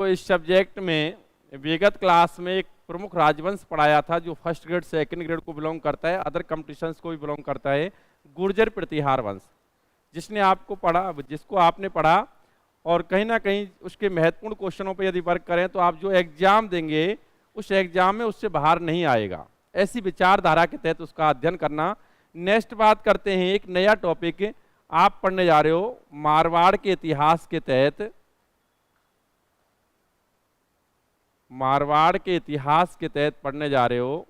तो इस सब्जेक्ट में विगत क्लास में एक प्रमुख राजवंश पढ़ाया था जो फर्स्ट ग्रेड सेकंड ग्रेड को बिलोंग करता है, अदर कॉम्पिटिशन्स को भी बिलोंग करता है, गुर्जर प्रतिहार वंश। जिसको आपने पढ़ा और कहीं ना कहीं उसके महत्वपूर्ण क्वेश्चनों पर यदि वर्क करें तो आप जो एग्जाम देंगे उस एग्जाम में उससे बाहर नहीं आएगा। ऐसी विचारधारा के तहत उसका अध्ययन करना। नेक्स्ट बात करते हैं, एक नया टॉपिक आप पढ़ने जा रहे हो मारवाड़ के इतिहास के तहत, मारवाड़ के इतिहास के तहत पढ़ने जा रहे हो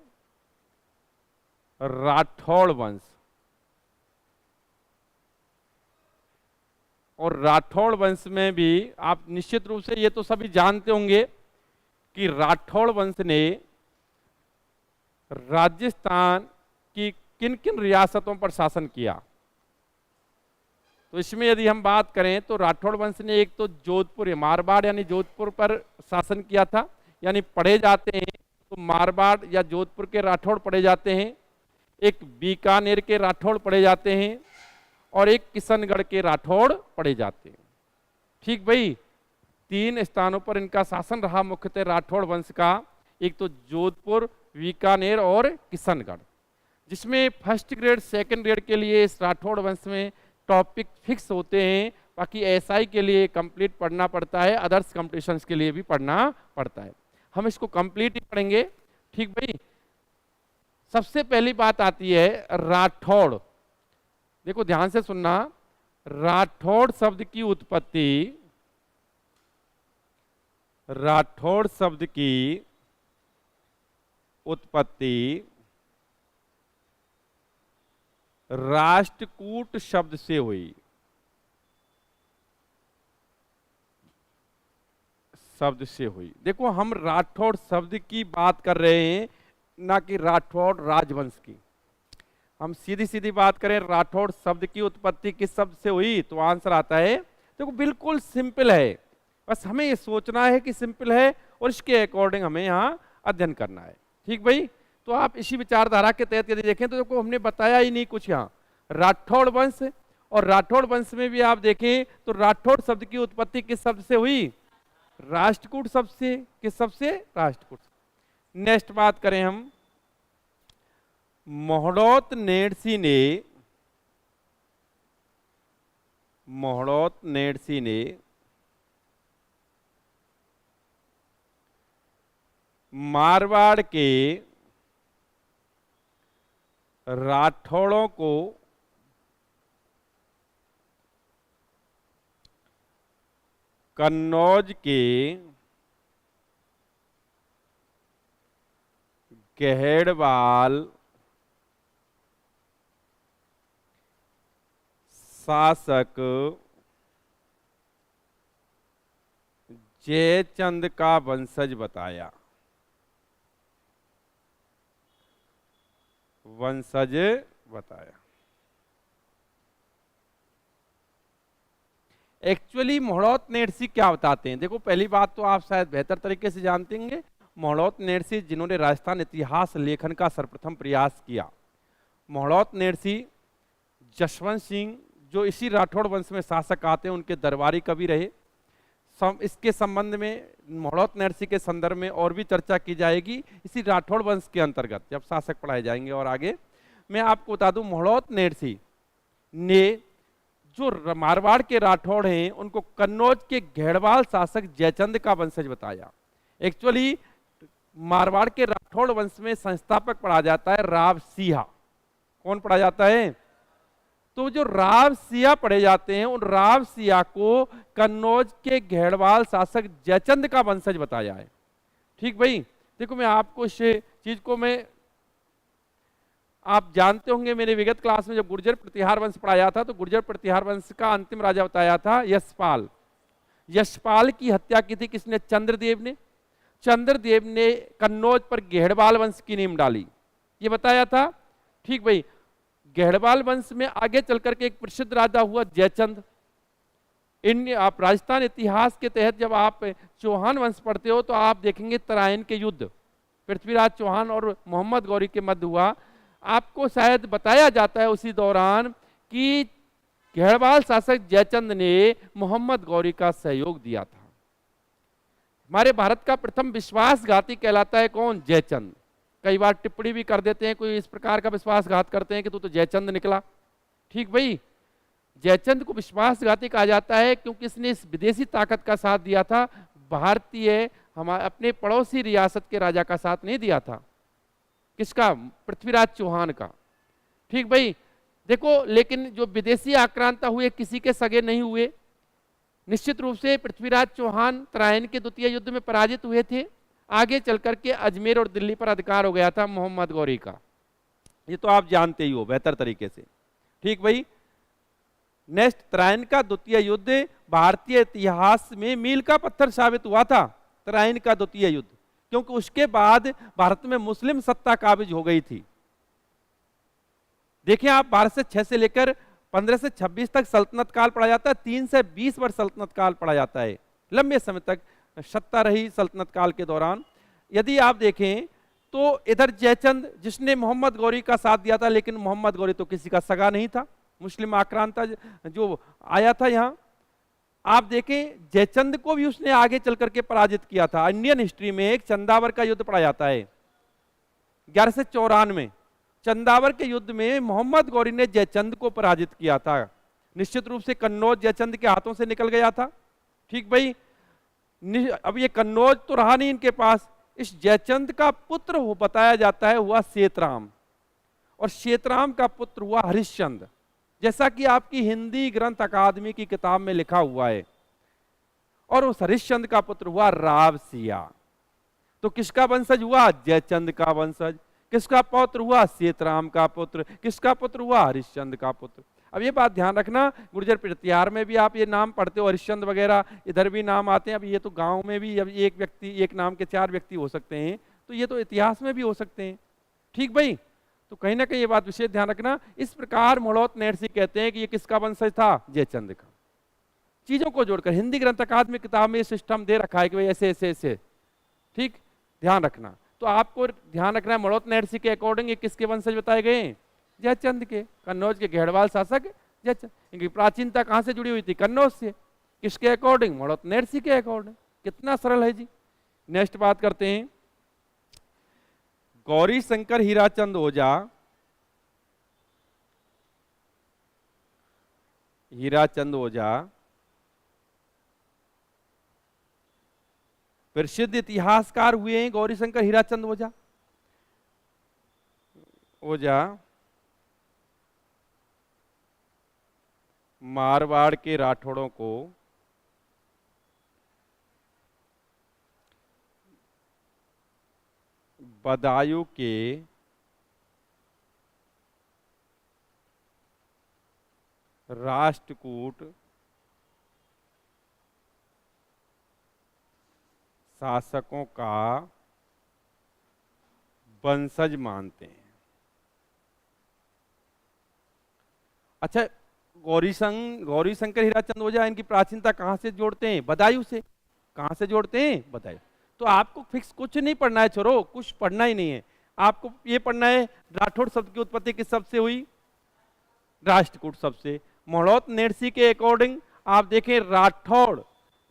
राठौड़ वंश। और राठौड़ वंश में भी आप निश्चित रूप से ये तो सभी जानते होंगे कि राठौड़ वंश ने राजस्थान की किन किन रियासतों पर शासन किया। तो इसमें यदि हम बात करें तो राठौड़ वंश ने एक तो जोधपुर, मारवाड़ यानी जोधपुर पर शासन किया था, यानी पढ़े जाते हैं तो मारवाड़ या जोधपुर के राठौड़ पढ़े जाते हैं, एक बीकानेर के राठौड़ पढ़े जाते हैं और एक किशनगढ़ के राठौड़ पढ़े जाते हैं। ठीक भाई, तीन स्थानों पर इनका शासन रहा मुख्यतः राठौड़ वंश का, एक तो जोधपुर, बीकानेर और किशनगढ़, जिसमें फर्स्ट ग्रेड सेकंड ग्रेड के लिए इस राठौड़ वंश में टॉपिक फिक्स होते हैं, बाकी एसआई के लिए कंप्लीट पढ़ना पड़ता है, अदर्स कॉम्पिटिशन्स के लिए भी पढ़ना पड़ता है। हम इसको कंप्लीट ही पढ़ेंगे। ठीक भाई, सबसे पहली बात आती है राठौड़। देखो ध्यान से सुनना, राठौड़ शब्द की उत्पत्ति, राठौड़ शब्द की उत्पत्ति राष्ट्रकूट शब्द से हुई। शब्द से हुई। देखो हम राठौड़ शब्द की बात कर रहे हैं, ना कि राठौड़ राजवंश की। हम सीधी सीधी बात करें राठौड़ शब्द की उत्पत्ति किस शब्द से हुई तो आंसर आता है, देखो बिल्कुल सिंपल है, बस हमें ये सोचना है कि सिंपल है और इसके अकॉर्डिंग हमें यहाँ अध्ययन करना है। ठीक भाई, तो आप इसी विचारधारा के तहत यदि देखें तो देखो हमने बताया ही नहीं कुछ यहाँ। राठौड़ वंश, और राठौड़ वंश में भी आप देखें तो राठौड़ शब्द की उत्पत्ति किस शब्द से हुई, राष्ट्रकूट शब्द से। किस शब्द से, राष्ट्रकूट। नेक्स्ट बात करें हम, मोहड़ौत नेडसी ने मारवाड़ के राठौड़ों को कन्नौज के गहेड़वाल शासक जयचंद का वंशज बताया। वंशज बताया। एक्चुअली मोहड़ौत नेडसी क्या बताते हैं, देखो पहली बात तो आप शायद बेहतर तरीके से जानते होंगे, मोहड़ौत नेडसी जिन्होंने राजस्थान इतिहास लेखन का सर्वप्रथम प्रयास किया। मोहड़ौत नेडसी जसवंत सिंह जो इसी राठौड़ वंश में शासक आते हैं उनके दरबारी कवि रहे। इसके संबंध में मोहड़ौत नेडसी के संदर्भ में और भी चर्चा की जाएगी इसी राठौड़ वंश के अंतर्गत जब शासक पढ़ाए जाएंगे। और आगे मैं आपको बता दूं, मोहड़ौत नेडसी ने जो मारवाड़ के राठौड़ हैं उनको कन्नौज के घेड़वाल शासक जयचंद का वंशज बताया। एक्चुअली मारवाड़ के राठौड़ वंश में संस्थापक पढ़ा जाता है राव सिया। कौन पढ़ा जाता है, तो जो राव सिया पढ़े जाते हैं उन राव सिया को कन्नौज के घेड़वाल शासक जयचंद का वंशज बताया है। ठीक भाई, देखो मैं आपको इस चीज को आप जानते होंगे, मेरे विगत क्लास में जब गुर्जर प्रतिहार वंश पढ़ाया था तो गुर्जर प्रतिहार वंश का अंतिम राजा बताया था यशपाल। यशपाल की हत्या की थी किसने, चंद्रदेव ने। चंद्रदेव ने कन्नौज पर घेड़वाल वंश की नींव डाली, ये बताया था। ठीक भाई, घेड़वाल वंश में आगे चलकर के एक प्रसिद्ध राजा हुआ जयचंद। आप राजस्थान इतिहास के तहत जब आप चौहान वंश पढ़ते हो तो आप देखेंगे तराइन के युद्ध पृथ्वीराज चौहान और मोहम्मद गौरी के मध्य हुआ। आपको शायद बताया जाता है उसी दौरान कि घेड़वाल शासक जयचंद ने मोहम्मद गौरी का सहयोग दिया था। हमारे भारत का प्रथम विश्वासघाती कहलाता है कौन? जयचंद। कई बार टिप्पणी भी कर देते हैं, कोई इस प्रकार का विश्वासघात करते हैं कि तू तो जयचंद निकला। ठीक भाई, जयचंद को विश्वासघाती कहा जाता है क्योंकि इसने इस विदेशी ताकत का साथ दिया था, भारतीय हमारे अपने पड़ोसी रियासत के राजा का साथ नहीं दिया था। किसका? पृथ्वीराज चौहान का। ठीक भाई, देखो लेकिन जो विदेशी आक्रांता हुए किसी के सगे नहीं हुए। निश्चित रूप से पृथ्वीराज चौहान तराइन के द्वितीय युद्ध में पराजित हुए थे। आगे चल करके अजमेर और दिल्ली पर अधिकार हो गया था मोहम्मद गौरी का, ये तो आप जानते ही हो बेहतर तरीके से। ठीक भाई, नेक्स्ट, तराइन का द्वितीय युद्ध भारतीय इतिहास में मील का पत्थर साबित हुआ था। तराइन का द्वितीय युद्ध, क्योंकि उसके बाद भारत में मुस्लिम सत्ता काबिज हो गई थी। देखिए आप, 12 से 6 से लेकर 15 से 26 तक सल्तनत काल पढ़ा जाता है, 3 से 20 वर्ष सल्तनत काल पढ़ा जाता है। लंबे समय तक सत्ता रही सल्तनत काल के दौरान। यदि आप देखें तो इधर जयचंद जिसने मोहम्मद गौरी का साथ दिया था, लेकिन मोहम्मद गौरी तो किसी का सगा नहीं था, मुस्लिम आक्रांता जो आया था यहाँ। आप देखें जयचंद को भी उसने आगे चल करके पराजित किया था। इंडियन हिस्ट्री में एक चंदावर का युद्ध पढ़ा जाता है 1194। चंदावर के युद्ध में मोहम्मद गौरी ने जयचंद को पराजित किया था। निश्चित रूप से कन्नौज जयचंद के हाथों से निकल गया था। ठीक भाई, अब ये कन्नौज तो रहा नहीं इनके पास। इस जयचंद का पुत्र बताया जाता है हुआ श्वेतराम, और श्वेतराम का पुत्र हुआ हरिश्चंद्र, जैसा कि आपकी हिंदी ग्रंथ अकादमी की किताब में लिखा हुआ है। और उस हरिश्चंद्र का पुत्र हुआ राव सिया। तो किसका वंशज हुआ? जयचंद का वंशज। किसका पुत्र हुआ? श्वेतराम का पुत्र। किसका पुत्र हुआ? हरिश्चंद्र का पुत्र। अब ये बात ध्यान रखना, गुर्जर प्रतिहार में भी आप ये नाम पढ़ते हो, हरिश्चंद्र वगैरह, इधर भी नाम आते हैं। अब ये तो गांव में भी अब एक व्यक्ति, एक नाम के 4 व्यक्ति हो सकते हैं, तो ये तो इतिहास में भी हो सकते हैं। ठीक भाई, तो कहीं ना कहीं ये बात विशेष ध्यान रखना। इस प्रकार मोड़ौत नैरसी कहते हैं कि ये किसका वंशज था? जयचंद का। चीजों को जोड़कर हिंदी ग्रंथ अकादमी किताब में सिस्टम दे रखा है कि भाई ऐसे ऐसे ऐसे। ठीक, ध्यान रखना। तो आपको ध्यान रखना है मोड़ौत नैरसी के अकॉर्डिंग ये किसके वंशज बताए गए हैं? जयचंद के। कन्नौज के घेड़वाल शासक जयचंद। इनकी प्राचीनता कहां से जुड़ी हुई थी? कन्नौज से। किसके अकॉर्डिंग? मोड़ौत नैरसी के अकॉर्डिंग। कितना सरल है जी। नेक्स्ट बात करते हैं, गौरी शंकर हीराचंद ओझा, हीराचंद ओझा प्रसिद्ध इतिहासकार हुए हैं। गौरी शंकर हीराचंद ओझा मारवाड़ के राठौड़ों को बदायूं के राष्ट्रकूट शासकों का वंशज मानते हैं। अच्छा, गौरी शंकर हीराचंद ओझा इनकी प्राचीनता कहां से जोड़ते हैं? बदायूं से। कहां से जोड़ते हैं? बदायूं। तो आपको फिक्स कुछ नहीं पढ़ना है छोरो, कुछ पढ़ना ही नहीं है। आपको ये पढ़ना है राठौड़ शब्द की उत्पत्ति किस शब्द से हुई? राष्ट्रकूट शब्द से। मोड़ौत नैरसी के अकॉर्डिंग आप देखें राठौड़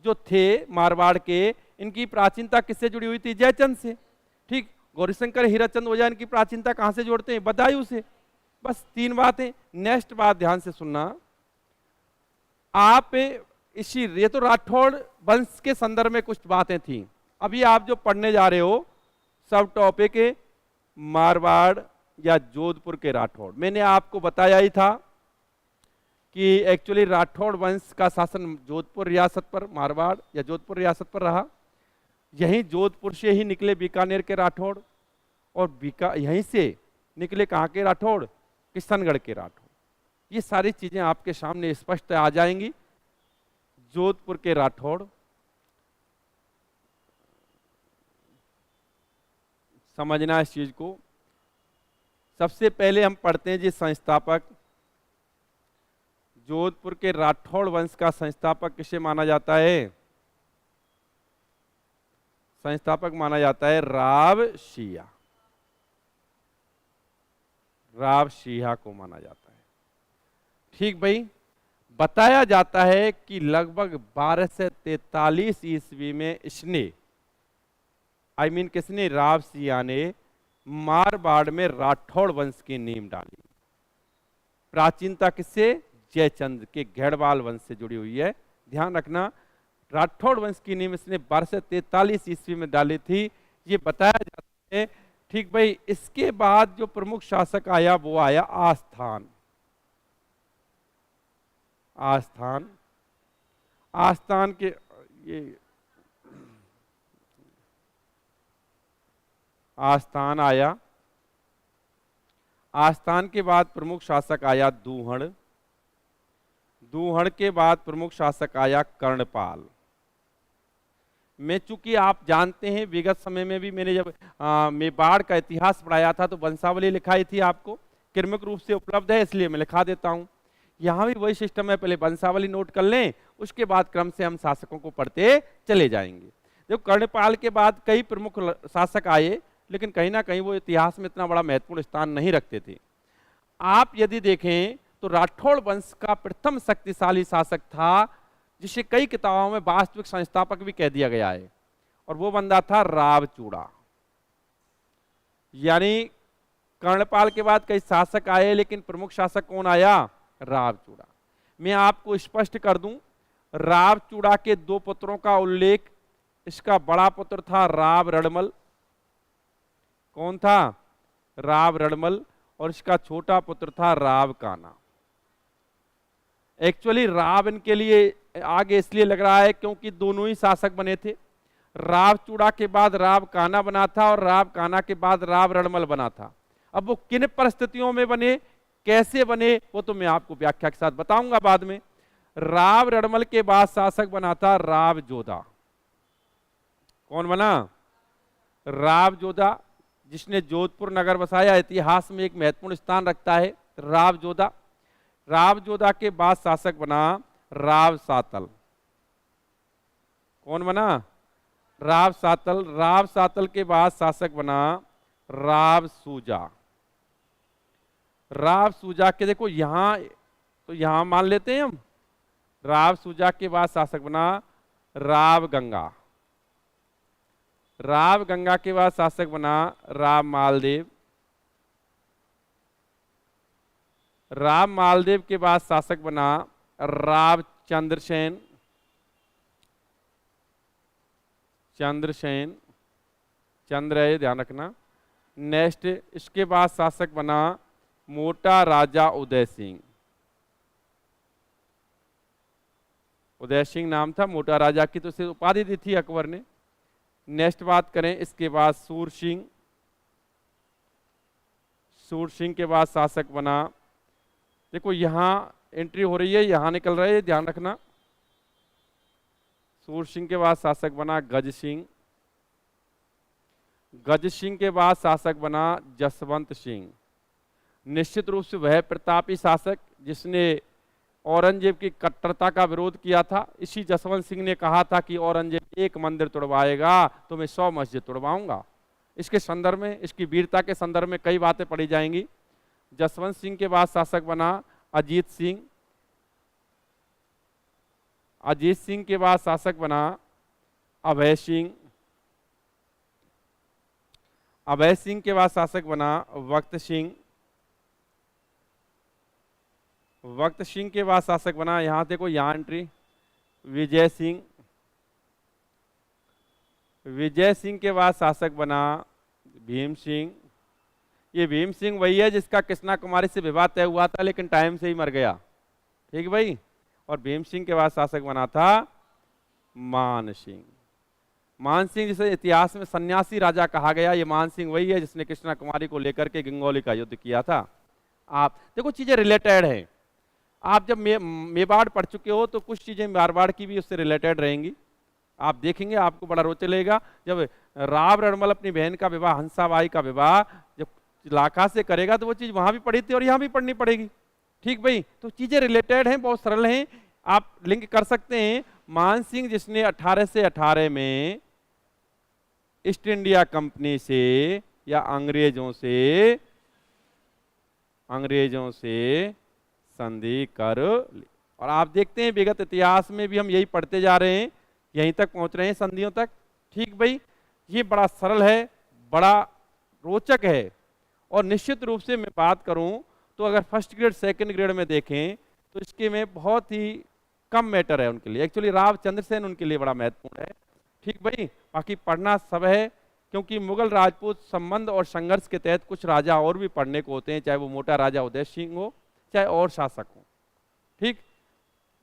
जो थे मारवाड़ के, इनकी प्राचीनता किससे जुड़ी हुई थी? जयचंद से। ठीक, गौरीशंकर हीराचंद ओझा इनकी प्राचीनता कहां से जोड़ते हैं? बदायूं से। बस 3 बातें। नेक्स्ट बात ध्यान से सुनना, आप इसी, ये तो राठौड़ वंश के संदर्भ में कुछ बातें थी। अभी आप जो पढ़ने जा रहे हो सब टॉपिक मारवाड़ या जोधपुर के राठौड़। मैंने आपको बताया ही था कि एक्चुअली राठौड़ वंश का शासन जोधपुर रियासत पर, मारवाड़ या जोधपुर रियासत पर रहा। यहीं जोधपुर से ही निकले बीकानेर के राठौड़, और यहीं से निकले कहाँ के राठौड़? किशनगढ़ के राठौड़। ये सारी चीजें आपके सामने स्पष्ट आ जाएंगी। जोधपुर के राठौड़, समझना इस चीज को। सबसे पहले हम पढ़ते हैं जी संस्थापक। जोधपुर के राठौड़ वंश का संस्थापक किसे माना जाता है? संस्थापक माना जाता है राव सिया। राव सिया को माना जाता है। ठीक भाई, बताया जाता है कि लगभग 1243 ईस्वी में इसने किसने, राव सिया ने मारवाड़ में राठौड़ वंश की नींव डाली। प्राचीनता किससे, जयचंद के घेड़वाल वंश से जुड़ी हुई है, ध्यान रखना। राठौड़ वंश की नींव इसने 1243 ईस्वी में डाली थी, ये बताया जाता है। ठीक भाई, इसके बाद जो प्रमुख शासक आया वो आया आस्थान। आस्थान के ये आस्थान आया। आस्थान के बाद प्रमुख शासक आया दूहड़। दूहड़ के बाद प्रमुख शासक आया कर्णपाल। मैं चूंकि आप जानते हैं विगत समय में भी मैंने जब मेवाड़ का इतिहास पढ़ाया था तो वंशावली लिखाई थी, आपको क्रमिक रूप से उपलब्ध है, इसलिए मैं लिखा देता हूं। यहां भी वही सिस्टम है, पहले वंशावली नोट कर लें, उसके बाद क्रम से हम शासकों को पढ़ते चले जाएंगे। जब कर्णपाल के बाद कई प्रमुख शासक आए, लेकिन कहीं ना कहीं वो इतिहास में इतना बड़ा महत्वपूर्ण स्थान नहीं रखते थे। आप यदि देखें तो राठौड़ वंश का प्रथम शक्तिशाली शासक था, जिसे कई किताबों में वास्तविक संस्थापक भी कह दिया गया है, और वो बंदा था रावचूड़ा। यानी कर्णपाल के बाद कई शासक आए, लेकिन प्रमुख शासक कौन आया, रावचूड़ा। मैं आपको स्पष्ट कर दूं, रावचूड़ा के दो पुत्रों का उल्लेख, इसका बड़ा पुत्र था राव रड़मल। कौन था, राव रड़मल, और इसका छोटा पुत्र था राव काना। एक्चुअली राव इनके लिए आगे इसलिए लग रहा है क्योंकि दोनों ही शासक बने थे। रावचूड़ा के बाद राव काना बना था और राव काना के बाद राव रड़मल बना था। अब वो किन परिस्थितियों में बने, कैसे बने, वो तो मैं आपको व्याख्या के साथ बताऊंगा बाद में। राव रड़मल के बाद शासक बना था राव जोधा। कौन बना, राव जोधा, जिसने जोधपुर नगर बसाया, इतिहास में एक महत्वपूर्ण स्थान रखता है राव जोधा। राव जोधा के बाद शासक बना राव सातल। कौन बना, राव सातल। राव सातल के बाद शासक बना राव सूजा। राव सूजा के देखो यहां, तो यहां मान लेते हैं हम, राव सूजा के बाद शासक बना राव गंगा। राव गंगा के बाद शासक बना राव मालदेव। राव मालदेव के बाद शासक बना राव चंद्रसेन। चंद्रसेन, चंद्र है, ध्यान रखना। नेक्स्ट इसके बाद शासक बना मोटा राजा उदय सिंह। उदय सिंह नाम था, मोटा राजा की तो उसे उपाधि दी थी अकबर ने। नेक्स्ट बात करें, इसके बाद सूर सिंह। सूर सिंह के बाद शासक बना, देखो यहां एंट्री हो रही है, यहां निकल रहा है, ध्यान रखना। सूर सिंह के बाद शासक बना गज सिंह। गज सिंह के बाद शासक बना जसवंत सिंह। निश्चित रूप से वह प्रतापी शासक जिसने औरंगजेब की कट्टरता का विरोध किया था। इसी जसवंत सिंह ने कहा था कि औरंगजेब एक मंदिर तोड़वाएगा तो मैं 100 मस्जिद तोड़वाऊंगा। इसके संदर्भ में, इसकी वीरता के संदर्भ में कई बातें पढ़ी जाएंगी। जसवंत सिंह के बाद शासक बना अजीत सिंह। अजीत सिंह के बाद शासक बना अभय सिंह। अभय सिंह के बाद शासक बना वक्त सिंह। वक्त सिंह के बाद शासक बना, यहां देखो यहां एंट्री, विजय सिंह। विजय सिंह के बाद शासक बना भीम सिंह। ये भीम सिंह वही है जिसका कृष्णा कुमारी से विवाह तय हुआ था, लेकिन टाइम से ही मर गया। ठीक भाई। और भीम सिंह के बाद शासक बना था मान सिंह। मान सिंह जिसे इतिहास में सन्यासी राजा कहा गया, ये मान सिंह वही है जिसने कृष्णा कुमारी को लेकर के गंगौली का युद्ध किया था। आप देखो चीजें रिलेटेड है। आप जब मेवाड़ पढ़ चुके हो तो कुछ चीजें मारवाड़ की भी उससे रिलेटेड रहेंगी, आप देखेंगे, आपको बड़ा रोचक लगेगा। जब राव रड़मल अपनी बहन का विवाह, हंसाबाई का विवाह जब इलाका से करेगा तो वो चीज वहां भी पढ़ी थी और यहाँ भी पढ़नी पड़ेगी। ठीक भाई, तो चीजें रिलेटेड हैं, बहुत सरल हैं, आप लिंक कर सकते हैं। मान सिंह जिसने 1818 में ईस्ट इंडिया कंपनी से या अंग्रेजों से संधि कर ली। और आप देखते हैं विगत इतिहास में भी हम यही पढ़ते जा रहे हैं, यहीं तक पहुंच रहे हैं संधियों तक। ठीक भाई, ये बड़ा सरल है, बड़ा रोचक है। और निश्चित रूप से मैं बात करूं तो अगर फर्स्ट ग्रेड सेकंड ग्रेड में देखें तो इसके में बहुत ही कम मैटर है उनके लिए। एक्चुअली राव चंद्रसेन उनके लिए बड़ा महत्वपूर्ण है। ठीक भाई, बाकी पढ़ना सब है, क्योंकि मुगल राजपूत संबंध और संघर्ष के तहत कुछ राजा और भी पढ़ने को होते हैं, चाहे वो मोटा राजा उदय सिंह हो चाहे और शासक हो। ठीक,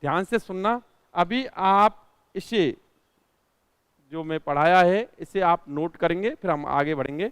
ध्यान से सुनना। अभी आप इसे जो मैं पढ़ाया है इसे आप नोट करेंगे, फिर हम आगे बढ़ेंगे।